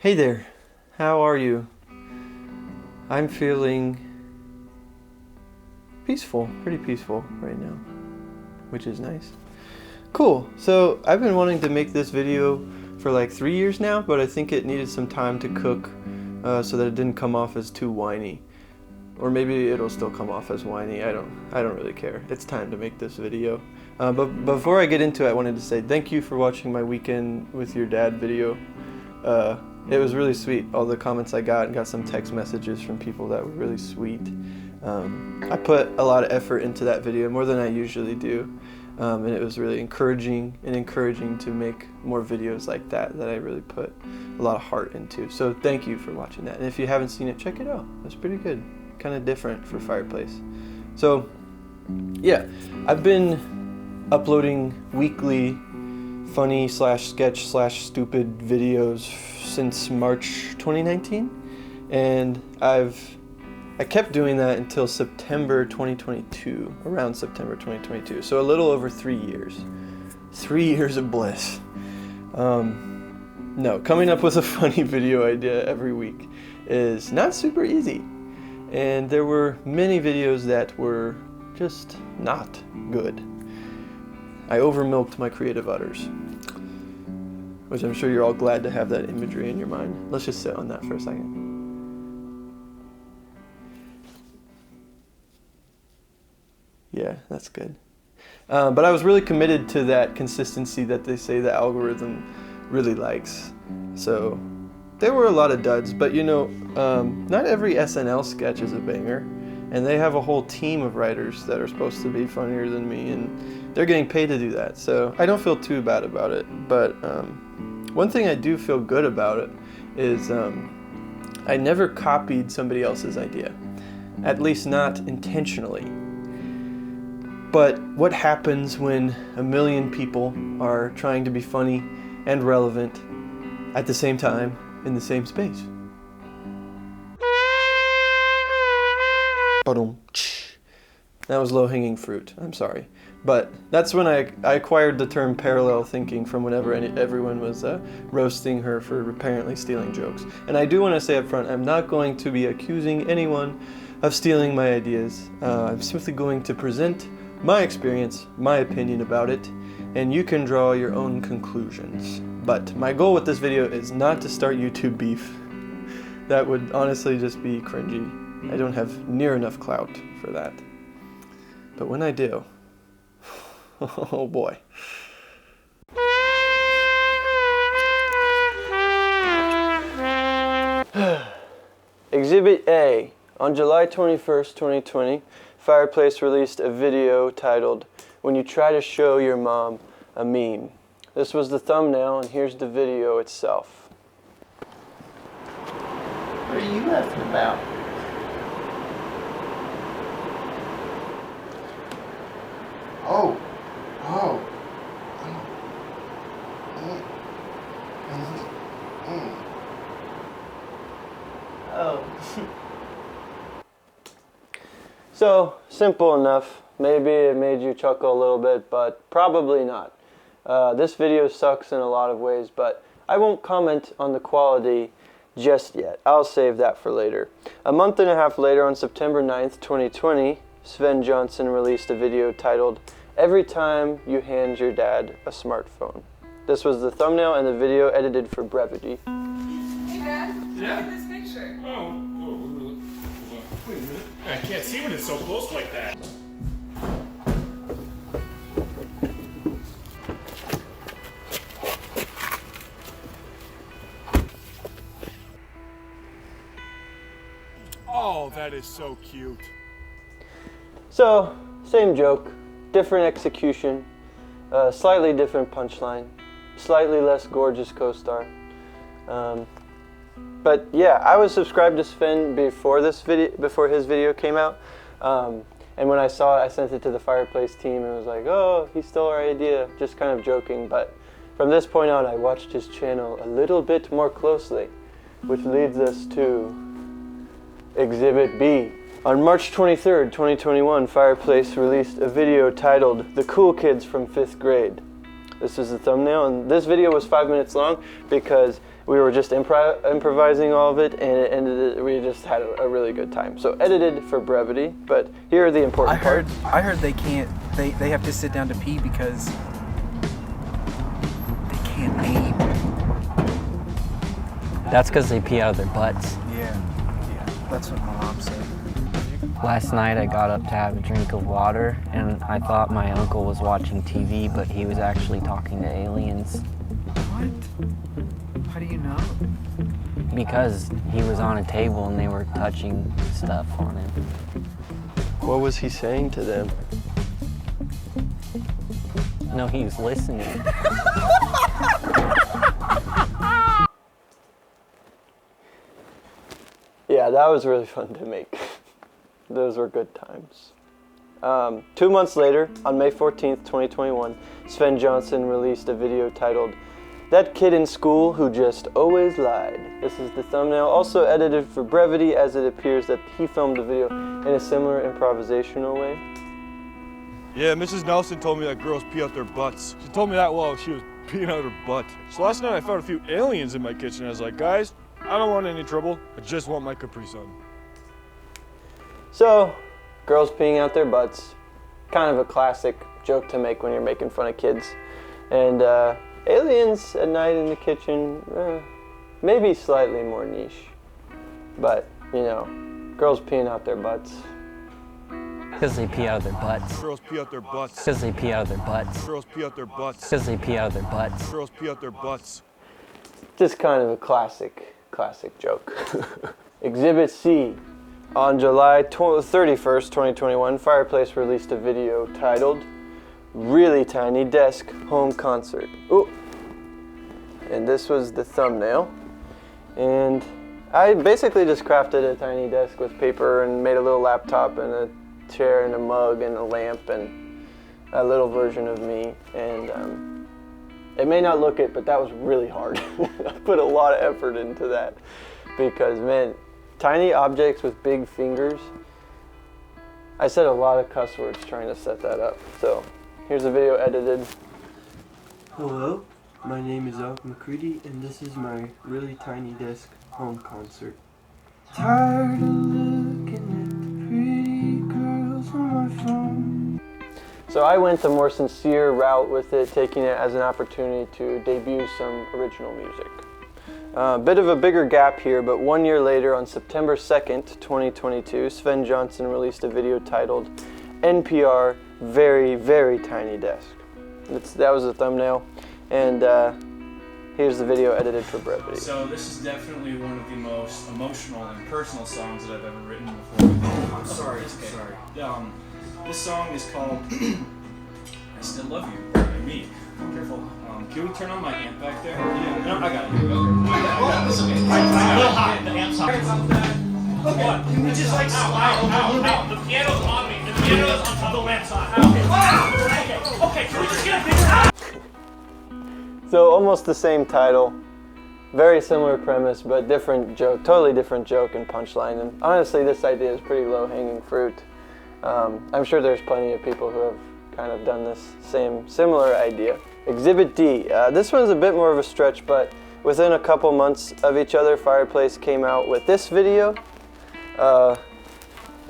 Hey there, how are you? I'm feeling peaceful, pretty peaceful right now, which is nice. Cool, so I've been wanting to make this video for like 3 years now, but I think it needed some time to cook so that it didn't come off as too whiny. Or maybe it'll still come off as whiny, I don't really care. It's time to make this video. But before I get into it, I wanted to say thank you for watching my weekend with your dad video. It was really sweet, all the comments I got some text messages from people that were really sweet. I put a lot of effort into that video, more than I usually do, and it was really encouraging to make more videos like that I really put a lot of heart into. So thank you for watching that, and if you haven't seen it, check it out. It's pretty good, kind of different for Fireplace. So yeah, I've been uploading weekly funny sketch stupid videos since March 2019, and I kept doing that until September 2022, around September 2022, so a little over 3 years. 3 years of bliss. No, coming up with a funny video idea every week is not super easy, and there were many videos that were just not good. I overmilked my creative udders, which I'm sure you're all glad to have that imagery in your mind. Let's just sit on that for a second. Yeah, that's good. But I was really committed to that consistency that they say the algorithm really likes. So there were a lot of duds, but you know, not every SNL sketch is a banger. And they have a whole team of writers that are supposed to be funnier than me, and they're getting paid to do that. So I don't feel too bad about it. But one thing I do feel good about it is I never copied somebody else's idea, at least not intentionally. But what happens when a million people are trying to be funny and relevant at the same time in the same space? That was low-hanging fruit, I'm sorry. But that's when I acquired the term parallel thinking from whenever everyone was roasting her for apparently stealing jokes. And I do want to say up front, I'm not going to be accusing anyone of stealing my ideas. I'm simply going to present my experience, my opinion about it, and you can draw your own conclusions. But my goal with this video is not to start YouTube beef. That would honestly just be cringy. I don't have near enough clout for that. But when I do, oh boy. Exhibit A. On July 21st, 2020, Fireplace released a video titled, "When You Try to Show Your Mom a Meme." This was the thumbnail, and here's the video itself. What are you laughing about? Oh. So, simple enough. Maybe it made you chuckle a little bit, but probably not. This video sucks in a lot of ways, but I won't comment on the quality just yet. I'll save that for later. A month and a half later, on September 9th, 2020, Sven Johnson released a video titled, "Every Time You Hand Your Dad a Smartphone." This was the thumbnail and the video edited for brevity. Hey Dad, look at this picture. Oh, wait a minute. I can't see when it's so close like that. Oh, that is so cute. So, same joke, different execution, slightly different punchline, slightly less gorgeous co-star. But yeah, I was subscribed to Sven before his video came out, and when I saw it, I sent it to the Fireplace team and was like, "Oh, he stole our idea," just kind of joking. But from this point on, I watched his channel a little bit more closely, which leads us to Exhibit B. On March 23rd, 2021, Fireplace released a video titled, "The Cool Kids from 5th Grade." This is the thumbnail, and this video was 5 minutes long because we were just improvising all of it, and it ended. We just had a really good time. So edited for brevity, but here are the important parts. I heard they can't. They have to sit down to pee because they can't aim. That's because they pee out of their butts. Yeah, that's what my mom said. Last night I got up to have a drink of water and I thought my uncle was watching TV, but he was actually talking to aliens. What? How do you know? Because he was on a table and they were touching stuff on him. What was he saying to them? No, he was listening. Yeah, that was really fun to make. Those were good times. 2 months later, on May 14th, 2021, Sven Johnson released a video titled, "That Kid in School Who Just Always Lied." This is the thumbnail, also edited for brevity, as it appears that he filmed the video in a similar improvisational way. Yeah, Mrs. Nelson told me that girls pee out their butts. She told me that while she was peeing out her butt. So last night I found a few aliens in my kitchen. I was like, guys, I don't want any trouble. I just want my Capri Sun. So, girls peeing out their butts, kind of a classic joke to make when you're making fun of kids. And aliens at night in the kitchen, maybe slightly more niche. But, you know, girls peeing out their butts. Because they pee out of their butts. Girls pee out their butts. Because they pee out of their butts. Girls pee out their butts. Because they pee out of their butts. Girls pee out their butts. Just kind of a classic joke. Exhibit C. On July 31st, 2021, Fireplace released a video titled, "Really Tiny Desk Home Concert." Ooh. And this was the thumbnail. And I basically just crafted a tiny desk with paper and made a little laptop and a chair and a mug and a lamp and a little version of me. And it may not look it, but that was really hard. I put a lot of effort into that because, man, tiny objects with big fingers. I said a lot of cuss words trying to set that up. So here's a video edited. Hello, my name is Alec McCready, and this is my really tiny desk home concert. Tired of looking at the pretty girls on my phone. So I went the more sincere route with it, taking it as an opportunity to debut some original music. Bit of a bigger gap here, but 1 year later, on September 2nd, 2022, Sven Johnson released a video titled NPR Very, Very Tiny Desk. That was the thumbnail, and here's the video edited for brevity. So this is definitely one of the most emotional and personal songs that I've ever written before. I'm sorry, it's okay. Sorry. This song is called I Still Love You by me. Careful. Can we turn on my amp back there? Yeah. No, I got it. Here we go. I got this. Okay. It's a little hot. The amp's hot. What? Can we just like slide? Ow. The piano's on me. The piano's on top of the lamp's on. Okay. Can we just get a big So almost the same title, very similar premise, but different joke, totally different joke and punchline. And honestly, this idea is pretty low-hanging fruit. I'm sure there's plenty of people who have kind of done this similar idea. Exhibit D. This one's a bit more of a stretch, but within a couple months of each other, Fireplace came out with this video,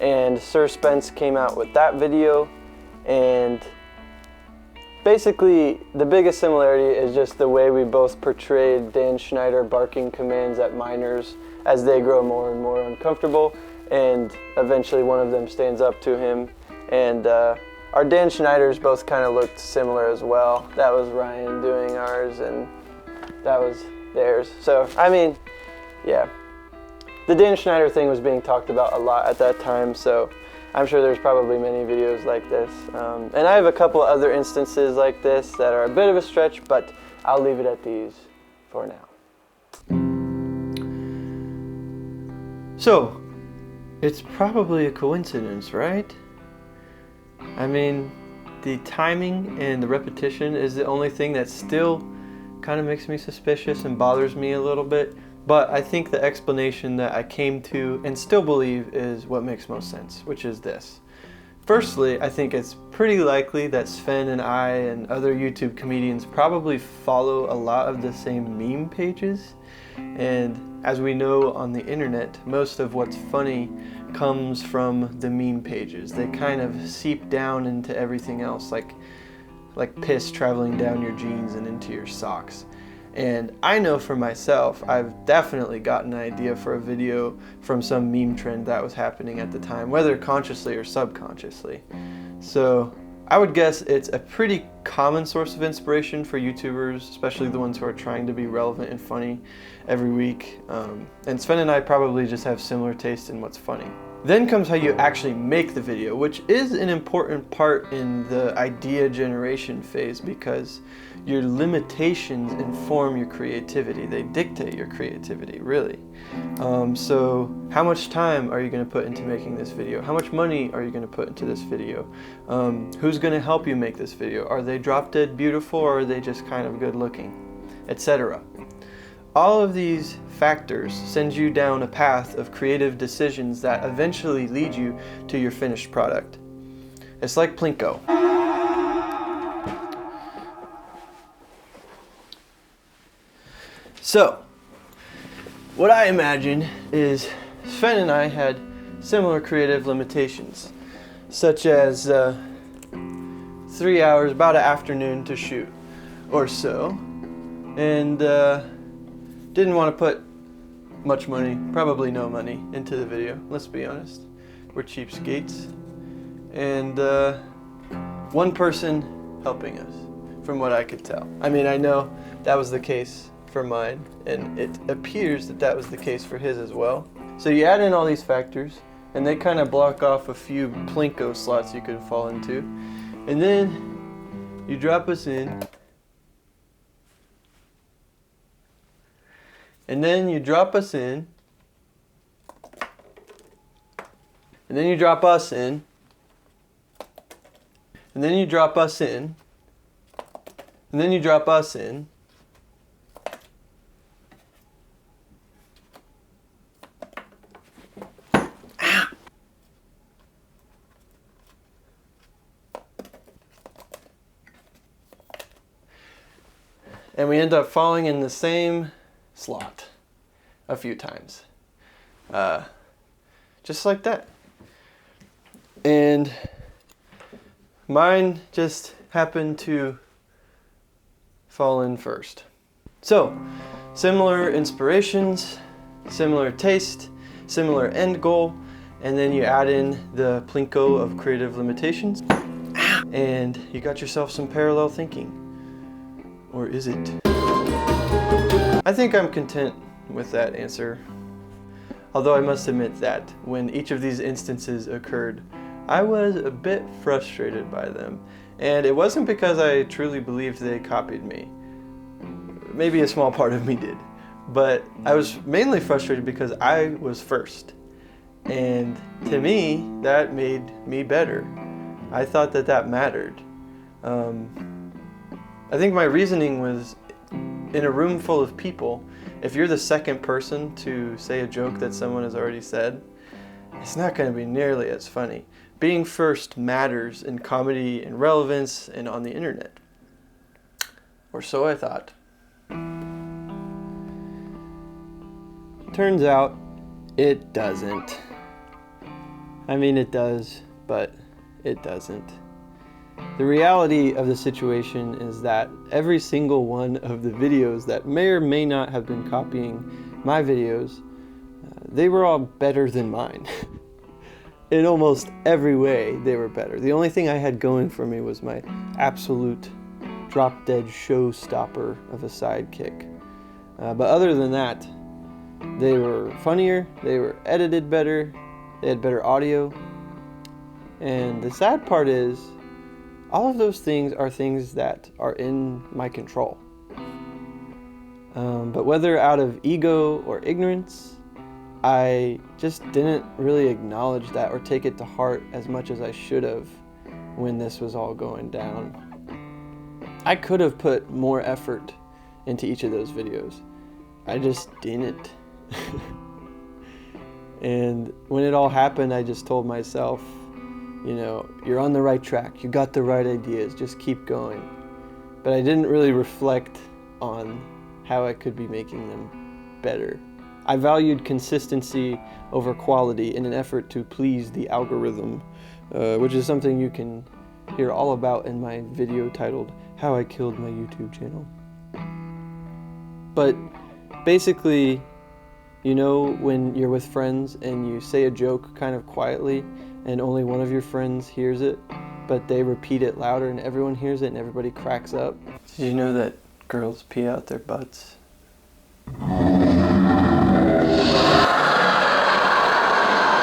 and Sir Spence came out with that video, and basically the biggest similarity is just the way we both portrayed Dan Schneider barking commands at minors as they grow more and more uncomfortable, and eventually one of them stands up to him, and our Dan Schneiders both kind of looked similar as well. That was Ryan doing ours, and that was theirs. So, I mean, yeah. The Dan Schneider thing was being talked about a lot at that time, so I'm sure there's probably many videos like this. And I have a couple other instances like this that are a bit of a stretch, but I'll leave it at these for now. So, it's probably a coincidence, right? I mean, the timing and the repetition is the only thing that still kind of makes me suspicious and bothers me a little bit. But I think the explanation that I came to and still believe is what makes most sense, which is this. Firstly, I think it's pretty likely that Sven and I and other YouTube comedians probably follow a lot of the same meme pages. And as we know on the internet, most of what's funny comes from the meme pages. They kind of seep down into everything else, like piss traveling down your jeans and into your socks. And I know for myself, I've definitely gotten an idea for a video from some meme trend that was happening at the time, whether consciously or subconsciously. So I would guess it's a pretty common source of inspiration for YouTubers, especially the ones who are trying to be relevant and funny every week. And Sven and I probably just have similar taste in what's funny. Then comes how you actually make the video, which is an important part in the idea generation phase because your limitations inform your creativity. They dictate your creativity, really. So how much time are you going to put into making this video? How much money are you going to put into this video? Who's going to help you make this video? Are they drop dead beautiful or are they just kind of good looking? Etc. All of these factors send you down a path of creative decisions that eventually lead you to your finished product. It's like Plinko. So, what I imagine is Sven and I had similar creative limitations, such as 3 hours, about an afternoon to shoot or so, and didn't want to put much money, probably no money, into the video, let's be honest. We're cheapskates. And one person helping us, from what I could tell. I mean, I know that was the case for mine, and it appears that that was the case for his as well. So you add in all these factors, and they kind of block off a few Plinko slots you could fall into. And then you drop us in. And then you drop us in. And then you drop us in. And then you drop us in. And then you drop us in. And we end up falling in the same slot a few times. Just like that. And mine just happened to fall in first. So, similar inspirations, similar taste, similar end goal, and then you add in the Plinko of creative limitations, and you got yourself some parallel thinking. Or is it? I think I'm content with that answer. Although I must admit that when each of these instances occurred, I was a bit frustrated by them. And it wasn't because I truly believed they copied me. Maybe a small part of me did. But I was mainly frustrated because I was first. And to me, that made me better. I thought that that mattered. I think my reasoning was, in a room full of people, if you're the second person to say a joke that someone has already said, it's not going to be nearly as funny. Being first matters in comedy and relevance and on the internet. Or so I thought. Turns out, it doesn't. I mean, it does, but it doesn't. The reality of the situation is that every single one of the videos that may or may not have been copying my videos, they were all better than mine. In almost every way, they were better. The only thing I had going for me was my absolute drop-dead showstopper of a sidekick. But other than that, they were funnier, they were edited better, they had better audio. And the sad part is, all of those things are things that are in my control. But whether out of ego or ignorance, I just didn't really acknowledge that or take it to heart as much as I should have when this was all going down. I could have put more effort into each of those videos. I just didn't. And when it all happened, I just told myself, you know, you're on the right track, you got the right ideas, just keep going. But I didn't really reflect on how I could be making them better. I valued consistency over quality in an effort to please the algorithm, which is something you can hear all about in my video titled How I Killed My YouTube Channel. But basically, you know when you're with friends and you say a joke kind of quietly and only one of your friends hears it, but they repeat it louder and everyone hears it and everybody cracks up? Did you know that girls pee out their butts?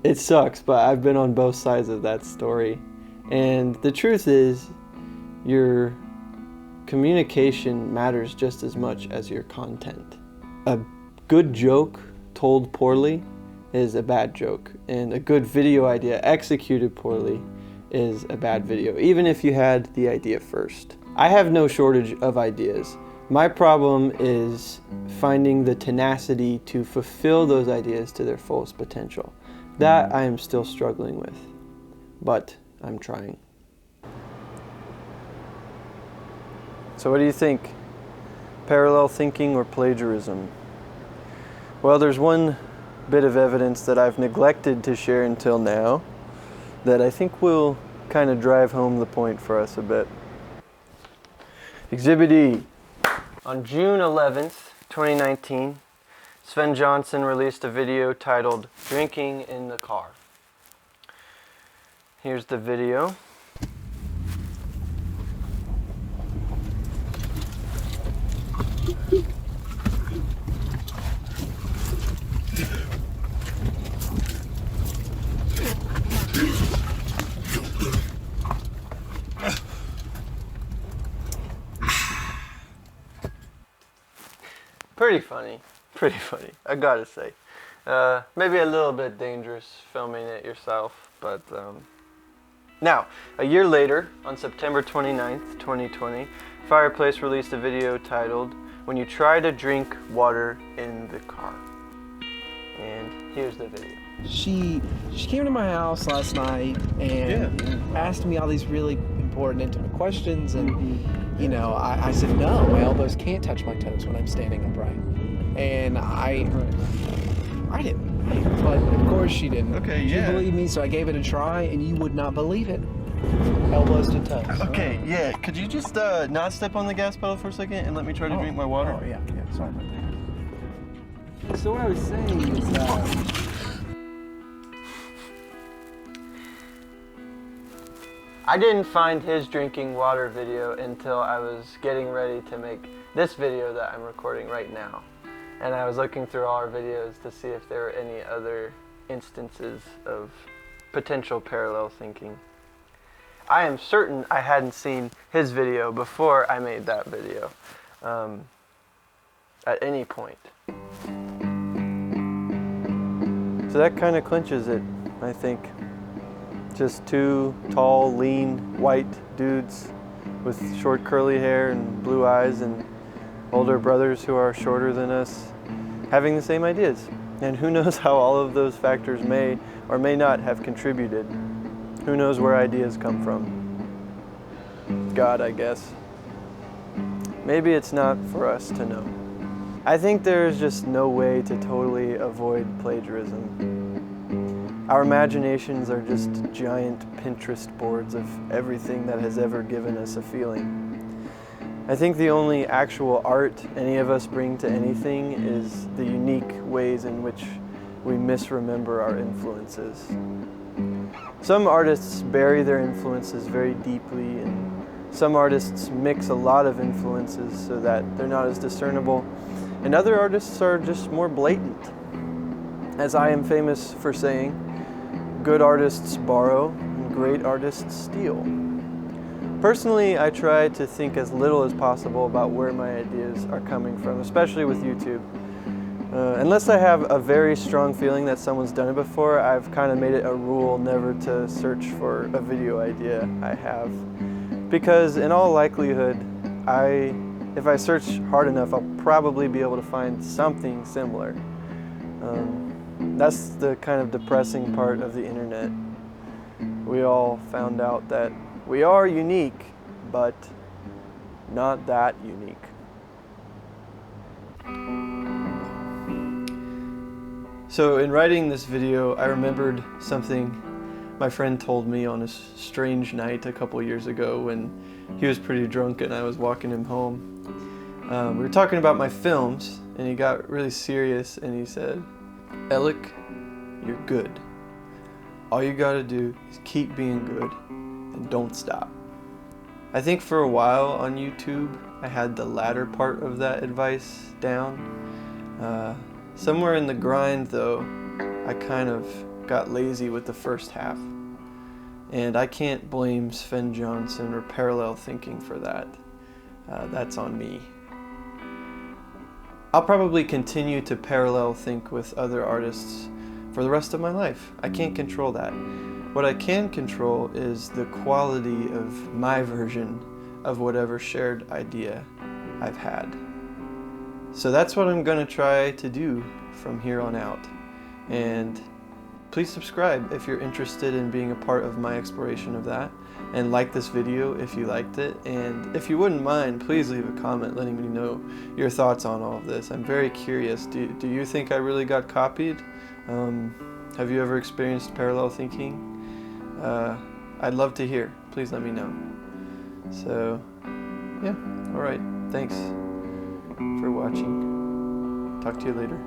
It sucks, but I've been on both sides of that story. And the truth is, your communication matters just as much as your content. A good joke told poorly is a bad joke, and a good video idea executed poorly is a bad video, even if you had the idea first. I have no shortage of ideas. My problem is finding the tenacity to fulfill those ideas to their fullest potential. That I am still struggling with, but I'm trying. So what do you think? Parallel thinking or plagiarism? Well, there's one bit of evidence that I've neglected to share until now that I think will kind of drive home the point for us a bit. Exhibit E. On June 11th, 2019, Sven Johnson released a video titled Drinking in the Car. Here's the video. Pretty funny, I gotta say. Maybe a little bit dangerous filming it yourself, but now, a year later, on September 29th, 2020, Fireplace released a video titled When You Try to Drink Water in the Car. And here's the video. She came to my house last night and asked me all these really important, intimate questions, and you know, I said no, my elbows can't touch my toes when I'm standing upright, and I didn't, but of course she didn't. Okay, She believed me, so I gave it a try, and you would not believe it. Elbows to toes. Okay, yeah. Could you just not step on the gas pedal for a second and let me try to drink my water? Oh yeah, sorry about that. So what I was saying is that I didn't find his drinking water video until I was getting ready to make this video that I'm recording right now. And I was looking through all our videos to see if there were any other instances of potential parallel thinking. I am certain I hadn't seen his video before I made that video at any point. So that kind of clinches it, I think. Just two tall, lean, white dudes with short curly hair and blue eyes and older brothers who are shorter than us having the same ideas. And who knows how all of those factors may or may not have contributed. Who knows where ideas come from? God, I guess. Maybe it's not for us to know. I think there's just no way to totally avoid plagiarism. Our imaginations are just giant Pinterest boards of everything that has ever given us a feeling. I think the only actual art any of us bring to anything is the unique ways in which we misremember our influences. Some artists bury their influences very deeply, and some artists mix a lot of influences so that they're not as discernible, and other artists are just more blatant. As I am famous for saying, good artists borrow and great artists steal. Personally, I try to think as little as possible about where my ideas are coming from, especially with YouTube. Unless I have a very strong feeling that someone's done it before, I've kind of made it a rule never to search for a video idea I have. Because in all likelihood, if I search hard enough, I'll probably be able to find something similar. That's the kind of depressing part of the internet. We all found out that we are unique, but not that unique. So in writing this video, I remembered something my friend told me on a strange night a couple years ago when he was pretty drunk and I was walking him home. We were talking about my films, and he got really serious and he said, "Alec, you're good. All you gotta do is keep being good and don't stop." I think for a while on YouTube, I had the latter part of that advice down. Somewhere in the grind though, I kind of got lazy with the first half. And I can't blame Sven Johnson or parallel thinking for that. That's on me. I'll probably continue to parallel think with other artists for the rest of my life. I can't control that. What I can control is the quality of my version of whatever shared idea I've had. So that's what I'm gonna try to do from here on out. And please subscribe if you're interested in being a part of my exploration of that, and like this video if you liked it, and if you wouldn't mind, please leave a comment letting me know your thoughts on all of this. I'm very curious. Do you think I really got copied? Have you ever experienced parallel thinking? I'd love to hear. Please let me know. So, yeah, alright, thanks for watching. Talk to you later.